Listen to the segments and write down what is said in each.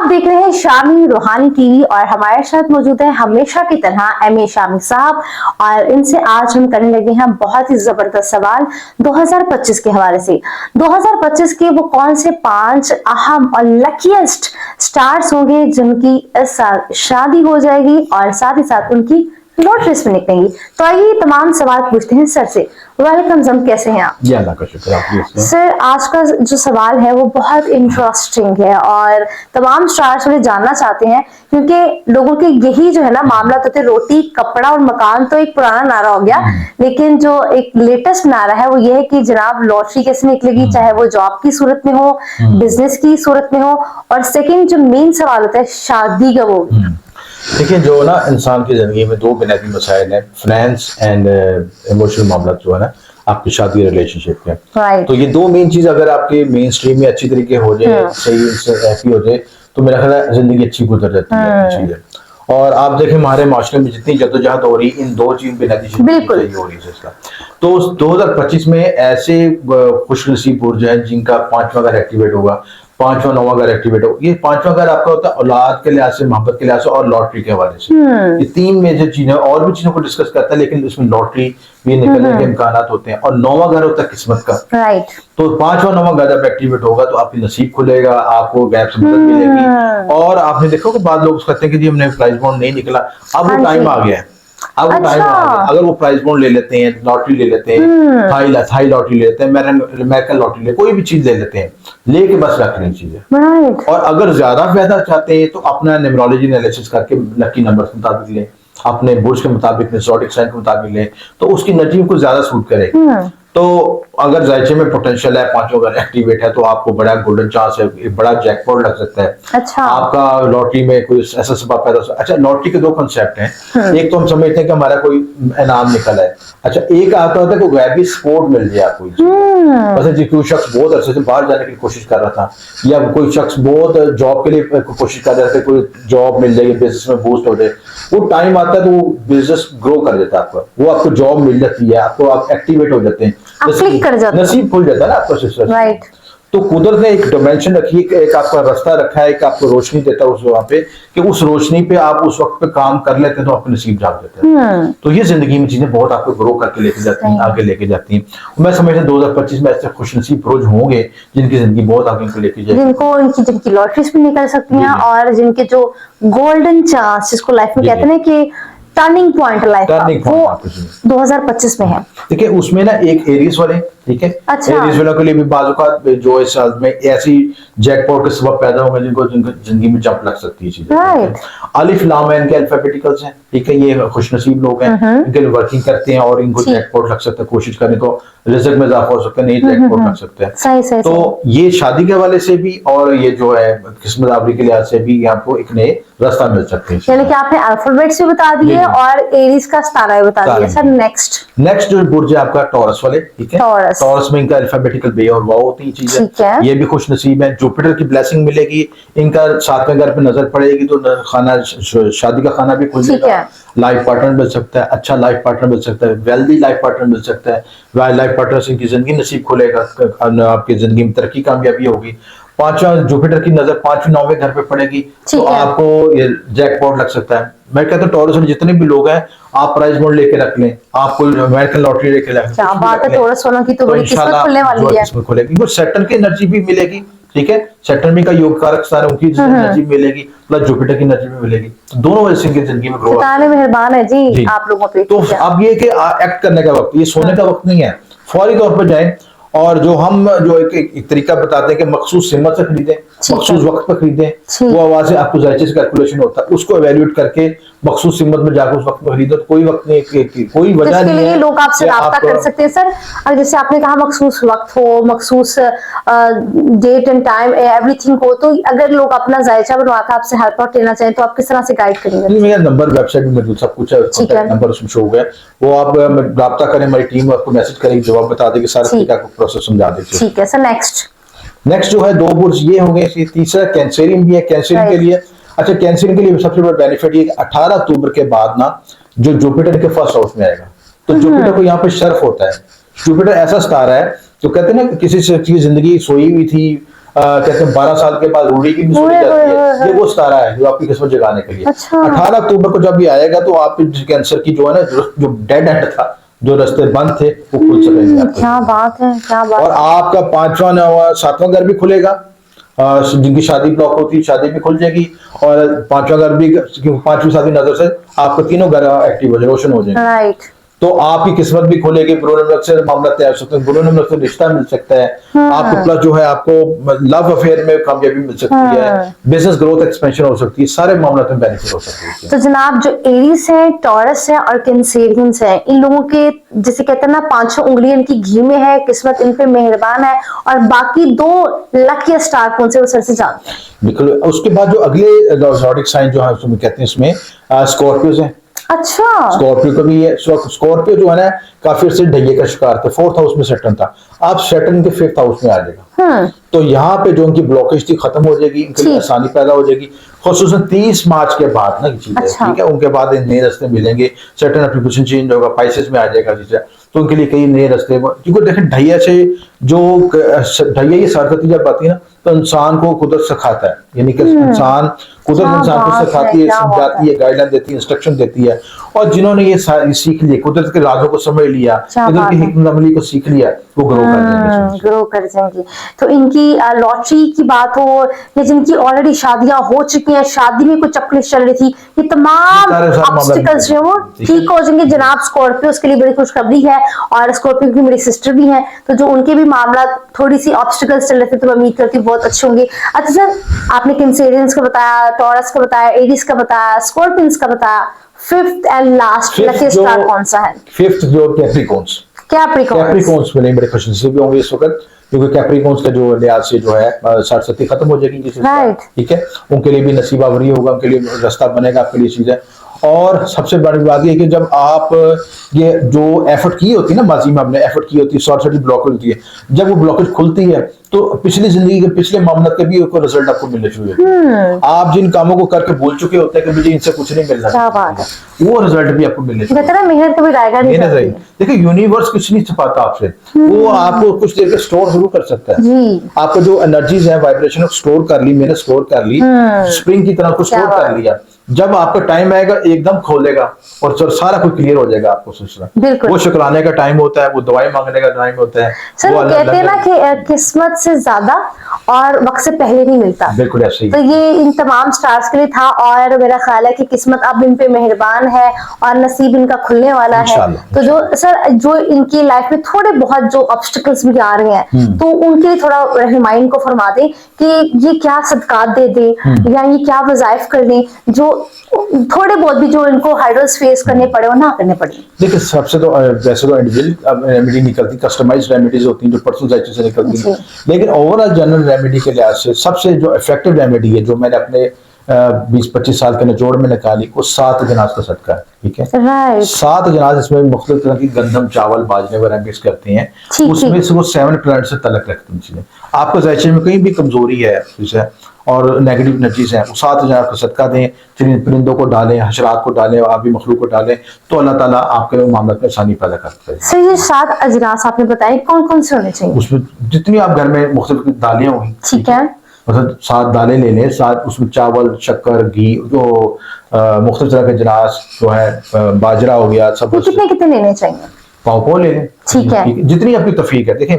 आप देख रहे हैं शामी रूहानी टीवी और हमारे साथ मौजूद है हमेशा की तरह एम ए शामी साहब। और इनसे आज हम करने लगे हैं बहुत ही जबरदस्त सवाल 2025 के हवाले से। 2025 के वो कौन से 5 अहम और लकीएस्ट स्टार्स होंगे जिनकी इस साल शादी हो जाएगी और साथ ही साथ उनकी लॉटरीज में निकलेंगी। तो आइए तमाम सवाल पूछते हैं सर से। वेलकम जम, कैसे हैं आप? जी अल्लाह का शुक्र। आप सर, आज का जो सवाल है वो बहुत इंटरेस्टिंग है और तमाम स्टार्स मुझे जानना चाहते हैं, क्योंकि लोगों के यही जो है ना मामला तो थे, रोटी कपड़ा और मकान तो एक पुराना नारा हो गया, लेकिन जो एक लेटेस्ट नारा है वो ये है कि जनाब लॉटरी कैसे निकलेगी, चाहे वो जॉब की सूरत में हो, बिजनेस की सूरत में हो। और सेकंड जो मेन सवाल होता है शादी का, वो देखिए जो ना इंसान की जिंदगी में 2 बुनियादी मसाइल हैं, फाइनेंस एंड इमोशनल मामला जो है ना आपकी शादी रिलेशनशिप के। तो ये 2 मेन चीज अगर आपके मेन स्ट्रीम में अच्छी तरीके हो जाए, सही से हैप्पी हो जाए, तो मेरा ख्याल है जिंदगी अच्छी गुजर जाती है चीजें। और आप देखें हमारे माशरे में जितनी जद्दोजहद हो रही इन 2 चीज बुनियादी चीजें हो रही है इसका। तो 2025 में ऐसे खुशनसीब बुर्ज हैं जिनका 5वां घर एक्टिवेट होगा, 5वां 9वां घर एक्टिवेट हो। ये 5वां घर आपका होता है औलाद के लिहाज से, मोहब्बत के लिहाज से और लॉटरी के हवाले से। ये 3 मेजर चीजें, और भी चीजों को डिस्कस करता है, लेकिन इसमें लॉटरी भी निकलने के इम्कान होते हैं। और 9वां घर होता है किस्मत का। तो 5वां 9वां घर जब एक्टिवेट होगा तो आपकी नसीब खुलेगा, आपको गैप से मदद मिलेगी। और आपने देखो कि बाद लोग कहते हैं कि जी हमने प्राइस बॉन्ड नहीं निकला, अब वो टाइम आ गया है। अब वो टाइम आ गया, अगर वो प्राइस बॉन्ड ले लेते हैं, लॉटरी ले लेते हैं, थाई लॉटरी ले लेते हैं, अमेरिकन लॉटरी ले, कोई भी चीज ले लेते हैं, लेके बस रख लें चीजें। और अगर ज्यादा फायदा चाहते हैं तो अपना न्यूमरोलॉजी एनालिसिस करके लकी नंबर के मुताबिक लें, अपने बुर्ज के मुताबिक, ज़ोडिक साइन के मुताबिक लें, तो उसकी नतीजे को ज्यादा सूट करे। तो अगर जायचे में पोटेंशियल है, 5वां घर एक्टिवेट है, तो आपको बड़ा गोल्डन चांस है, एक बड़ा जैकपॉट लग सकता है। अच्छा। आपका लॉटरी में कोई ऐसा सबब पैदा हो सकता है। अच्छा, लॉटरी के 2 कंसेप्ट हैं। एक तो हम समझते हैं कि हमारा कोई इनाम निकला है। अच्छा, एक आता होता है कि गैबी सपोर्ट मिल जाए आपको। जैसे कोई शख्स बहुत अरसे से बाहर जाने की कोशिश कर रहा था, या कोई शख्स बहुत जॉब के लिए कोशिश कर रहा था, कोई जॉब मिल जाएगी, बिजनेस में बूस्ट हो जाए, वो टाइम आता है तो वो बिजनेस ग्रो कर देता है आपका, वो आपको जॉब मिल जाती है, आपको आप एक्टिवेट हो जाते हैं, नसीब खुल जाता है ना आपका सिस्टर। राइट। तो कुदरत ने एक डिमेंशन रखी है, एक आपका रास्ता रखा है, एक आपको रोशनी देता है उस वहां पे, कि उस रोशनी पे आप उस वक्त पे काम कर लेते हैं तो आपको नसीब जाग देता है। तो ये जिंदगी में चीजें बहुत आपको ग्रो करके लेके जाती हैं, आगे लेके जाती हैं। मैं समझता हूँ 2025 में ऐसे खुशनसीब रोज होंगे जिनकी जिंदगी बहुत आगे लेके जाएगी, जिनकी लॉटरीज भी निकल सकती हैं, और जिनके जो गोल्डन चांस जिसको लाइफ में कहते हैं कि टर्निंग पॉइंट लाइफ का, वो 2025 में है। देखिए उसमें ना एक एरीज वाले, ठीक है, अच्छा। एरीज वालों के लिए भी बाज़ जो इस साल में ऐसी जैकपॉट के सबब पैदा होंगे जिनको जिंदगी में जंप लग सकती है चीजें। अलिफ लाम है इनके अल्फाबेटिकल्स हैं, ठीक है, ये खुशनसीब लोग हैं, इनके लिए वर्किंग करते हैं और इनको जैकपॉट लग सकता है, कोशिश करें तो रिज़्क में इजाफा हो सकता है, नहीं जैकपॉट लग सकता है। तो ये शादी के हवाले से भी और ये जो है किस्मत आवरी के लिहाज से भी आपको एक नए रास्ता मिल सकते हैं। यानी कि आपने अल्फाबेट्स भी बता दिए और एरीज का तारा भी बता दिया। सर नेक्स्ट जो बुर्ज है आपका टॉरस वाले, ठीक है, टॉरस में इनका अल्फाबेटिकल बे और वाव होती है चीजें, ये भी खुश नसीब है। जुपिटर की ब्लेसिंग मिलेगी, इनका 7वें घर पे नजर पड़ेगी तो खाना, शादी का खाना भी खुल जाएगा, लाइफ पार्टनर मिल सकता है, अच्छा लाइफ पार्टनर मिल सकता है, वेल्दी लाइफ पार्टनर मिल सकता है, लाइफ पार्टनर से इनकी जिंदगी नसीब खुलेगा, आपकी जिंदगी में तरक्की कामयाबी होगी। 5वां जुपिटर की नजर 5वें 9वें घर पे पड़ेगी तो आपको ये जैकपॉट लग सकता है। मैं कहता हूँ टॉरस में जितने भी लोग हैं आप प्राइस बॉन्ड लेके रख लें, आप कोई अमेरिकन लॉटरी लेके रख लें, क्या बात है, टॉरस वालों की तो बड़ी किस्मत खुलने वाली है, किस्मत खुलेगी। वो सैटर्न की एनर्जी भी मिलेगी, ठीक है, सैटर्न भी का योग कारक सारा उनकी एनर्जी मिलेगी, प्लस जुपिटर की एनर्जी भी मिलेगी, दोनों वजह से इनकी जिंदगी में ग्रो है। मेहरबान है जी आप लोगों पे। तो अब ये कि एक्ट करने का वक्त, ये सोने का वक्त नहीं है, फौरी तौर पर जाए। और जो हम जो एक तरीका बताते हैं कि मखसूस सिमत से खरीदें, मखसूस वक्त पर खरीदें, वो आवाज से आपको जायचे से कैलकुलेशन होता है, उसको एवेल्यूएट करके मखसूस सिमत में जाकर उस वक्त पर खरीदो, तो कोई वक्त नहीं, कोई वजह नहीं है। लोग आपसे राब्ता कर सकते हैं सर, और जैसे आपने कहा मखसूस वक्त हो, मखसूस डेट एंड टाइम एवरीथिंग हो, तो अगर लोग अपना जायचा बनवाकर आपसे हेल्प आउट लेना चाहें तो आप किस तरह से गाइड करेंगे? मेरा नंबर वेबसाइट में मौजूद, सब कुछ है, नंबर उसमें शो हो गया, वो आप राब्ता करें, हमारी टीम आपको मैसेज करेगी, जवाब बता देगी, सारा तरीका प्रोसेस समझा देगी। ठीक है सर। नेक्स्ट जो है 2 बुर्ज ये हो गए, तीसरा कैंसरियन भी है। कैंसरियन के लिए, अच्छा, कैंसरियन के लिए सबसे बड़ा बेनिफिट ये 18 अक्टूबर के बाद ना जो जुपिटर के फर्स्ट हाउस में आएगा, तो जुपिटर को यहाँ पे शर्फ होता है। जुपिटर ऐसा सितारा है जो कहते हैं ना किसी शख्स की जिंदगी सोई हुई थी, कहते हैं 12 साल के बाद रूढ़ी की भी सुनी जाती है, ये वो सितारा है जो आपकी किस्मत जगाने के लिए। 18 अक्टूबर को जब ये आएगा तो आप कैंसर की जो है ना, जो डेड एंड था, जो रास्ते बंद थे, वो खुल सकेंगे। क्या बात है, क्या बात। और आपका 5वां 9वां 7वां घर भी खुलेगा, जिनकी शादी ब्लॉक होती है शादी भी खुल जाएगी, और 5वां घर भी, क्योंकि 5वीं शादी नजर से आपको तीनों घर एक्टिव हो जाए, रोशन हो जाएंगे। राइट। तो आपकी किस्मत भी खुलेगी, बुरे से मामला तय हो सकते हैं, बुरे से रिश्ता मिल सकता है आपको, प्लस जो है आपको लव अफेयर में कामयाबी मिल सकती है, बिजनेस ग्रोथ एक्सपेंशन हो सकती है, सारे मामलों में बेनिफिट हो सकते हैं। तो जनाब, जो एरीज है, टॉरस है और कैंसेरियंस है, इन लोगों के जैसे कहते हैं ना 5-6 उंगलियां इनकी घी में है, किस्मत इन पे मेहरबान है, और बाकी 2 लकी स्टार कौन से, वो सर से जानते हैं। बिल्कुल। उसके बाद जो अगले ज़ोडिक साइन जो है उसमें कहते हैं, इसमें स्कॉर्पियोज है। अच्छा। स्कॉर्पियो का भी है। स्कॉर्पियो जो है ना काफी से ढैये का शिकार थे, 4th हाउस में सैटर्न था, आप सैटर्न के 5th हाउस में आ जाएगा। तो यहाँ पे जो उनकी ब्लॉकेज थी खत्म हो जाएगी, इनके लिए आसानी पैदा हो जाएगी, खुसूसन 30 मार्च के बाद ना चीजें। अच्छा। ठीक है, उनके बाद नए रास्ते मिलेंगे, सैटर्न अपनी पोजीशन चेंज होगा, पाइसेस में आ जाएगा चीजें, तो उनके लिए कई नए रास्ते, क्योंकि देखें ढैया से जो ढैया की सरकती जब आती है ना, तो इंसान को कुदरत सिखाता है, यानी कि इंसान कुदरत इंसान को सिखाती है, समझाती है, गाइडलाइन देती है, इंस्ट्रक्शन देती है, और जिन्होंने ये सीख लिया, कुदरत के राजों को समझ लिया, कुदरत की हिकमत अमली को सीख लिया, वो ग्रो कर जाएंगे, ग्रो कर जाएंगे। तो इनकी लॉटरी की बात हो या जिनकी ऑलरेडी शादियां हो चुकी हैं, शादी में कुछ चक्कर चल रही थी, ये तमाम ऑब्स्टिकल्स जो वो ठीक हो जाएंगे। जनाब, स्कॉर्पियो के लिए बड़ी खुशखबरी है, और स्कॉर्पियो की मेरी सिस्टर भी हैं, तो जो उनके भी मामला थोड़ी सी ऑब्स्टिकल्स चल रहे थे, तो मैं उम्मीद करती हूँ बहुत अच्छे होंगे। अच्छा सर, आपने कैंसेरियंस का बताया, टॉरस का बताया, एरीज का बताया, स्कॉर्पियंस का बताया, 5th and last lucky star कौन सा है? 5th जो कैप्रिकॉर्न्स में नहीं, बड़े खुशनसीब होंगे इस वक्त, क्योंकि कैप्रिकॉर्न्स का जो लिहाज से जो है 60-70 खत्म हो जाएगी, ठीक है, उनके लिए भी नसीब आवरी होगा, उनके लिए रास्ता बनेगा, आपके लिए चीज है। और सबसे बड़ी बात यह कि जब आप ये जो एफर्ट की होती है ना, माजी में आपने एफर्ट की होती है, शॉर्ट सर्किट ब्लॉकेज होती है, जब वो ब्लॉकेज खुलती है तो पिछली जिंदगी के पिछले मामला के भी रिजल्ट आपको मिलने शुरू होते हैं। आप जिन कामों को करके भूल चुके होते हैं कि मुझे इनसे कुछ नहीं मिल रहा, वो रिजल्ट भी आपको मिलने शुरू होते हैं। मेहनत कभी जाएगा नहीं। देखिए, यूनिवर्स कुछ नहीं छुपाता आपसे, वो आपको कुछ देर के स्टोर जरूर कर सकता है। आपको जो एनर्जीज है, वाइब्रेशन स्टोर कर ली, मैंने स्टोर कर ली, स्प्रिंग की तरह कुछ स्टोर कर लिया, जब आपका टाइम आएगा एकदम खोलेगा और सारा कुछ क्लियर हो जाएगा आपको सोचना। वो शुक्राने का टाइम होता है, वो दवाई मांगने का टाइम होता है। सर, वो कहते हैं ना कि किस्मत से ज्यादा और वक्त से पहले नहीं मिलता। बिल्कुल ऐसे ही। तो ये इन तमाम स्टार्स के लिए था, और मेरा ख्याल है कि किस्मत अब इन पे मेहरबान है और नसीब इनका खुलने वाला है। तो जो सर, जो इनकी लाइफ में थोड़े बहुत जो ऑब्स्टिकल्स भी आ रहे हैं, तो उनके लिए थोड़ा रहनुमाई को फरमा दें कि ये क्या सदकात दे दें या ये क्या वज़ाइफ कर दें, जो थोड़े बहुत भी जो इनको हाइड्रल्स फेस करने पड़े और ना करने पड़े। देखिए, सबसे तो वैसे तो इंडिविजुअल रेमेडी निकलती, कस्टमाइज्ड रेमेडीज होती हैं जो पर्सनलाइजेशन से निकलती हैं, लेकिन ओवरऑल जनरल रेमेडी के लिहाज से सबसे जो इफेक्टिव रेमेडी है, जो मैंने अपने 20-25 साल के निचोड़ में निकाली, वो 7 जनाज का सदका है। ठीक है, 7 जनाज, इसमें मुख्तलिफ तरह की गंदम, चावल, बाजरे वगैरह मिक्स करते हैं, उसमें से वो 7 प्लैनेट से तलक रखते हैं चीजें। आपको जायचे में कहीं भी कमजोरी है और नेगेटिव एनर्जीज हैं, 7 जनाज का सदका दें, परिंदों को डालें, हशरात को डालें, आबी मखलूक को डालें, तो अल्लाह ताला आपके मामला में आसानी पैदा करता है। सर, ये 7 अजनास आपने बताए, कौन कौन से होने चाहिए? उसमें जितनी आप घर में मुख्तलिफ दालें होंगी, ठीक है, मतलब 7 दालें ले लें, 7 उसमें चावल, शक्कर, घी, जो मुख्तलिफ तरह के जनास जो है, बाजरा हो गया, सब कितने लेने चाहिए? पाव ले लें, ठीक है, जितनी आपकी तफरीक है। देखें,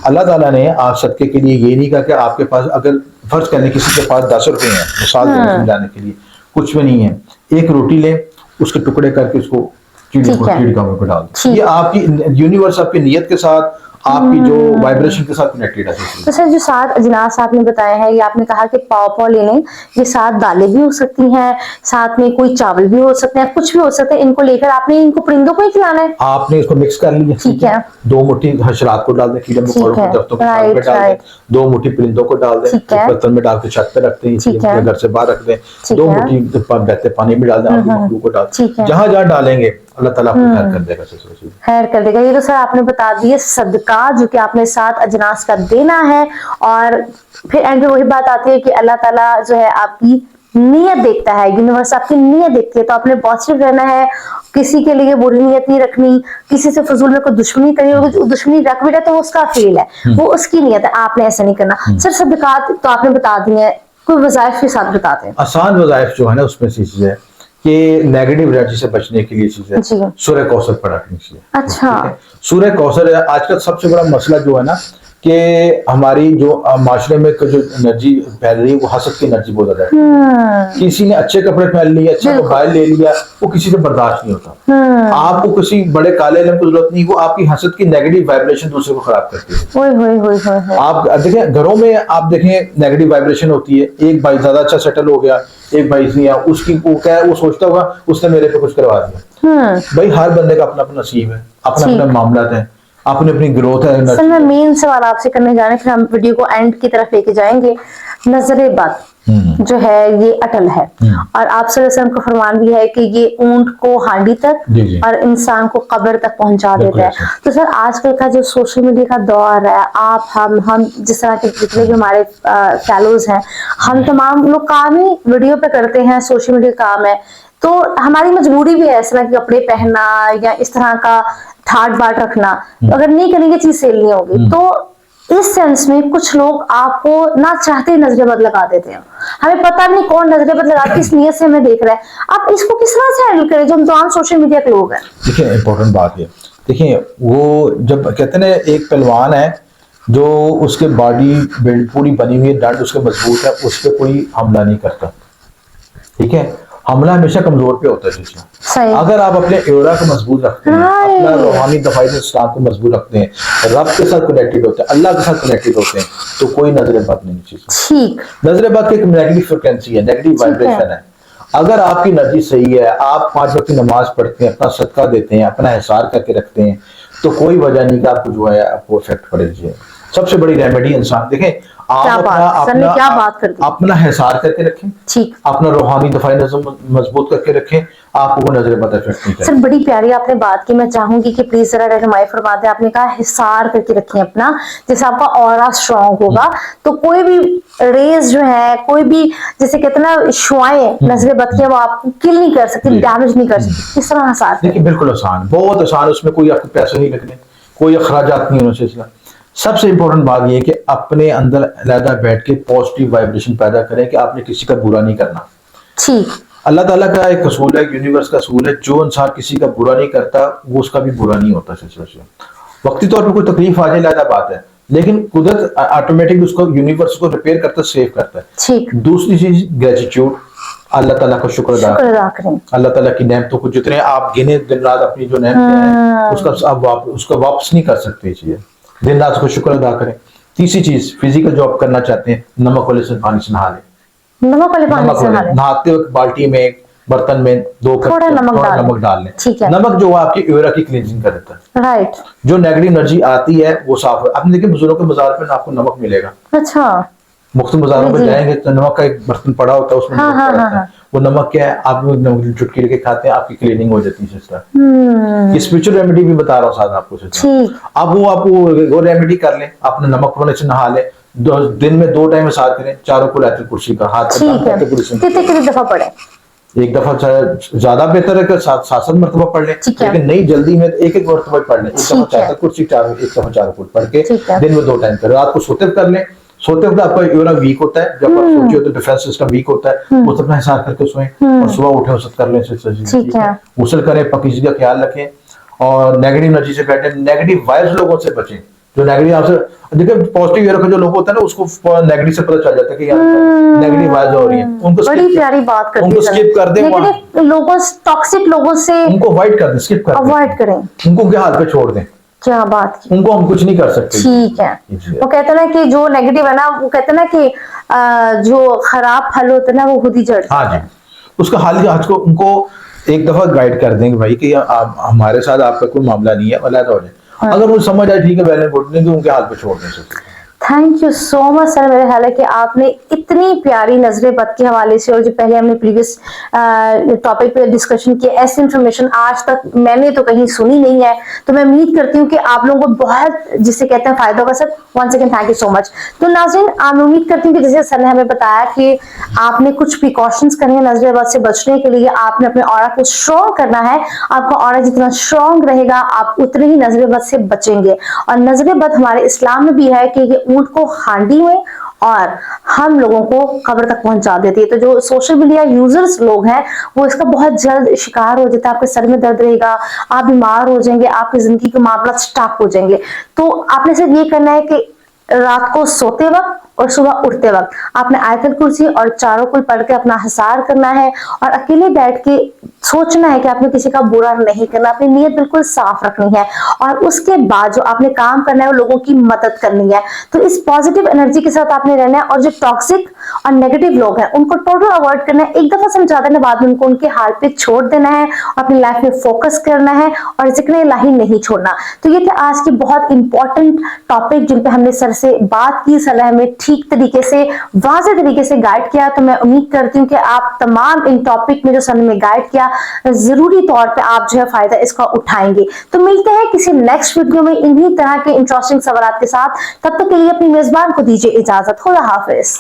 अल्लाह ताला ने आप सदके के लिए ये नहीं कहा कि आपके पास, अगर फर्ज करने किसी के पास 10 रुपए हैं, मिसाल समझाने के लिए, कुछ भी नहीं है, एक रोटी ले, उसके टुकड़े करके उसको चिड़ियों में डाल दो। ये आपकी यूनिवर्स आपकी नियत के साथ, आपकी जो वाइब्रेशन के साथ कनेक्टेड है। तो सर, जो 7 अजनास आपने बताया है, ये आपने कहा कि पाव लेने, ये 7 दालें भी हो सकती हैं, साथ में कोई चावल भी हो सकते हैं, कुछ भी हो सकते हैं, इनको लेकर आपने इनको परिंदों को ही खिलाना है। आपने इसको मिक्स कर लिया, ठीक है, 2 मुट्ठी हशरात को डाल दें, कीड़े मकोड़ों को दफ्तों में डाल दें, 2 मुट्ठी परिंदों को डाल दें, बर्तन में डाल के छत पे रख दें, घर से बाहर रख दें, 2 मुट्ठी बहते पानी में डाल दें, आबी मखलूक को डाल दें, जहां जहां डालेंगे अल्लाह ताला आपको खैर कर देगा, खैर कर देगा। ये तो सर आपने बता दिए सदका, जो कि आपने 7 अजनास का देना है, और फिर एंड में वही बात आती है कि अल्लाह ताला जो है आपकी नियत देखता है, यूनिवर्स आपकी नियत देखती है। तो आपने पॉजिटिव रहना है, किसी के लिए बुरी नियत नहीं रखनी, किसी से फजूल में कोई दुश्मनी करनी होगी, जो दुश्मनी रख भी रहा तो वो उसका फील है, वो उसकी नियत है, आपने ऐसा नहीं करना। सर सदकात तो आपने बता दी है, कोई वज़ाइफ के साथ बताते हैं। आसान वज़ाइफ जो है ना उसमें से चीज है कि नेगेटिव एनर्जी से बचने के लिए चीज है सूरह कौसर पढ़ा करनी चाहिए। अच्छा, सूरह कौसर आजकल सबसे बड़ा मसला जो है ना कि हमारी जो माशरे में जो एनर्जी फैल रही है वो हसद की एनर्जी बहुत ज्यादा है। किसी ने अच्छे कपड़े पहन लिए, अच्छा मोबाइल ले लिया, वो किसी से बर्दाश्त नहीं होता। आपको किसी बड़े काले इल्म की जरूरत नहीं, वो आपकी हसद की नेगेटिव वाइब्रेशन दूसरे को खराब करती है। आप देखें घरों में, आप देखें नेगेटिव वाइब्रेशन होती है। एक भाई ज्यादा अच्छा सेटल हो गया, एक भाई नहीं, उसकी वो क्या है, वो सोचता होगा उसने मेरे पे कुछ करवा दिया। भाई हर बंदे का अपना अपना नसीब है, अपना अपना मामला है, अपनी अपनी ग्रोथ है। सर मैं मेन सवाल आपसे करने जा रहे हैं, फिर हम वीडियो को एंड की तरफ लेके जाएंगे। नजरे बद जो है ये अटल है, और आप सल्लल्लाहु अलैहि वसल्लम का फरमान भी है कि ये ऊंट को हांडी तक और इंसान को कब्र तक पहुंचा देता है। तो सर आजकल का जो सोशल मीडिया का दौर है, आप हम जिस तरह के जितने भी हमारे फैलोज हैं, हम तमाम लोग काम ही वीडियो पे करते हैं, सोशल मीडिया काम है, तो हमारी मजबूरी भी है इस तरह के कपड़े पहनना या इस तरह का ठाट बाट रखना। अगर नहीं करेंगे चीज सेल नहीं होगी। तो इस सेंस में कुछ लोग आपको ना चाहते नजरें बद लगा देते हैं, हमें पता नहीं कौन नजरें बद लगा किस नियत से हमें देख रहा है। आप इसको किस तरह से हैंडल करें जो हम तमाम सोशल मीडिया के लोग हैं? देखिए इंपॉर्टेंट बात है, देखिए वो जब कहते हैं एक पहलवान है जो उसके बॉडी बिल्ड पूरी बनी हुई है, डंड उसके मजबूत है, उस पर कोई हमला नहीं करता। ठीक है, हमला हमेशा कमजोर पे होता है। अगर आप अपने एरा को मजबूत रखते हैं, अपना रूहानी दफाई इस्लाम को मजबूत रखते हैं, रब के साथ कनेक्टेड होते हैं, अल्लाह के साथ कनेक्टेड होते हैं, तो कोई नजर बद नहीं चीज। नजर बद की एक नेगेटिव फ्रिक्वेंसी है, नेगेटिव वाइब्रेशन है। अगर आपकी एनर्जी सही है, आप 5 वक्त की नमाज पढ़ते हैं, अपना सदका देते हैं, अपना हिसार करके रखते हैं, तो कोई वजह नहीं कि आपको जो है आपको इफेक्ट पड़े। सबसे बड़ी रेमेडी इंसान देखें, आप अपना हिसार करके रखें, अपना रूहानी दफाई मजबूत करके रखें, आपको नजर बद इफेक्ट नहीं करेगा। सर बड़ी प्यारी आपने बात की, मैं चाहूंगी कि प्लीज जरा रहनुमाई फरमा दें। आपने कहा हिसार करके रखें अपना, जैसे आपका ऑरा स्ट्रांग होगा तो कोई भी रेज जो है, कोई भी जैसे कहते हैं ना शुआएं नजर बद के, वो आपको किल नहीं कर सकती, डैमेज नहीं कर सकती। किस तरह हिसार? देखिए बिल्कुल आसान, बहुत आसान, उसमें कोई आपको पैसे नहीं लगने, कोई अखराजात नहीं होने से। सबसे इंपॉर्टेंट बात यह है कि अपने अंदर अलग बैठ के पॉजिटिव वाइब्रेशन पैदा करें कि आपने किसी का बुरा नहीं करना। ठीक, अल्लाह ताला का एक असूल है, यूनिवर्स का असूल है, जो इंसान किसी का बुरा नहीं करता वो उसका भी बुरा नहीं होता। वक्ती तौर पर कोई तकलीफ आ जाए अलग बात है, लेकिन कुदरत ऑटोमेटिक उसको यूनिवर्स को रिपेयर करता है, सेव करता है। दूसरी चीज ग्रेटिट्यूड, अल्लाह ताला का शुक्र अदा करें। अल्लाह ताला की नेमतों को जितने आप गिने दिन रात अपनी जो नेमतें हैं उसका आप उसको वापस नहीं कर सकते, चीजें दिन रात को शुक्र अदा करें। तीसरी चीज फिजिकल जो आप करना चाहते हैं, नमक वाले से पानी से नहा लें। नमक वाले पानी से नहाते वक्त बाल्टी में बर्तन में थोड़ा नमक डाल लें। नमक जो है आपकी एरा की क्लींजिंग कर देता है। राइट, जो नेगेटिव एनर्जी आती है वो साफ है। आपने देखिए बुजुर्गों के मजार पे आपको नमक मिलेगा। अच्छा, मुख्तलिफ बाजारों में जाएंगे तो नमक का एक बर्तन पड़ा होता है, उसमें नमक पड़ा होता है। वो नमक क्या है, आप चुटकी लेके खाते हैं, आपकी क्लीनिंग हो जाती है सिस्टर। स्पिरिचुअल रेमेडी भी बता रहा हूँ साथ आपको सिस्टर। अब वो आपको वो रेमेडी कर लें, आपने नमक पानी से नहा ले, दिन में 2 टाइम साथ करें, चारों को आयतुल कुर्सी का हाथ कितने दफा पढ़े? एक दफा ज्यादा बेहतर है कि 7 मरतबा पढ़ लें, लेकिन नहीं जल्दी में एक मरतबा पढ़ लें। एक दफा आयतुल कुर्सी, एक दफा 4 फुट पढ़ के दिन में 2 टाइम करें। रात को सोते कर लें, सोते वक्त आपका यूरा वीक होता है, जब आप सोचे होते डिफेंस सिस्टम वीक होता है, उस अपना हिसाब करके सोएं और सुबह उठे उसत कर लें, गुस्ल करें, पकीज़गी का ख्याल रखें और नेगेटिव एनर्जी से बैठे, नेगेटिव वाइब्स लोगों से बचें। जो नेगेटिव आपसे देखिए पॉजिटिव यूरा का जो लोग होता है ना, उसको नेगेटिव से पता चल जाता है कि यार नेगेटिव वाइब्स हो रही हैं, उनको बड़ी प्यारी बात कर दी, उनको स्किप कर दें, नेगेटिव लोगों टॉक्सिक लोगों से उनको अवॉइड कर दें, स्किप कर दें, अवॉइड करें, उनको उनके हाल पे छोड़ दें। क्या बात की, उनको हम कुछ नहीं कर सकते। ठीक है, वो कहते हैं ना कि जो नेगेटिव है ना, वो कहते हैं ना कि जो खराब फल होता है ना वो खुद ही जड़। हाँ जी, उसका हाल आज को उनको एक दफा गाइड कर देंगे भाई कि आप हमारे साथ आपका कोई मामला नहीं है, अल्लाह तो अगर वो समझ आए ठीक है, वेल एंड गुड, नहीं तो उनके हाल पे छोड़ दें। Thank you so much sir. मेरे ख्याल है कि आपने इतनी प्यारी नजर बद के हवाले से और जो पहले हमने प्रीवियस टॉपिक पे डिस्कशन किया, ऐसी इंफॉर्मेशन आज तक मैंने तो कहीं सुनी नहीं है। तो मैं उम्मीद करती हूँ कि आप लोगों को बहुत, जिसे कहते हैं, फायदा होगा sir. Once again thank you so much. तो नाज़रीन, मैं उम्मीद करती हूँ कि जैसे सर ने हमें बताया कि आपने कुछ प्रिकॉशंस करने हैं नजर बद से बचने के लिए। आपने अपने ऑरा को स्ट्रॉन्ग करना है। आपका ऑरा जितना स्ट्रॉन्ग रहेगा, आप उतने ही नजर बद से बचेंगे। और नजर बद हमारे इस्लाम में भी है कि ये ऊंट को हांडी में और हम लोगों को कब्र तक पहुंचा देती है। तो जो सोशल मीडिया यूजर्स लोग हैं वो इसका बहुत जल्द शिकार हो जाता है। आपके सर में दर्द रहेगा, आप बीमार हो जाएंगे, आपकी जिंदगी के मामला स्टॉप हो जाएंगे। तो आपने सिर्फ ये करना है कि रात को सोते वक्त और सुबह उठते वक्त आपने आयतल कुर्सी और चारों कुल पढ़ के अपना हिसार करना है और अकेले बैठ के सोचना है कि आपने किसी का बुरा नहीं करना। अपनी नीयत बिल्कुल साफ रखनी है और उसके बाद जो आपने काम करना है वो लोगों की मदद करनी है। तो इस पॉजिटिव एनर्जी के साथ आपने रहना है और जो टॉक्सिक और नेगेटिव लोग हैं उनको टोटल अवॉइड करना है। एक दफा समझा देना, बाद में उनको उनके हाल पे छोड़ देना है, अपनी लाइफ में फोकस करना है और जिक्र इलाही नहीं छोड़ना। तो ये थे आज के बहुत इंपॉर्टेंट टॉपिक जिन पे हमने सर से बात की। सलाह में ठीक तरीके से, वाज़ेह तरीके से गाइड किया। तो मैं उम्मीद करती हूँ कि आप तमाम इन टॉपिक में जो सर ने गाइड किया, जरूरी तौर पे आप जो है फायदा इसका उठाएंगे। तो मिलते हैं किसी नेक्स्ट वीडियो में इन्हीं तरह के इंटरेस्टिंग सवालात के साथ। तब तक के लिए अपनी मेजबान को दीजिए इजाजत। खुदा हाफिज।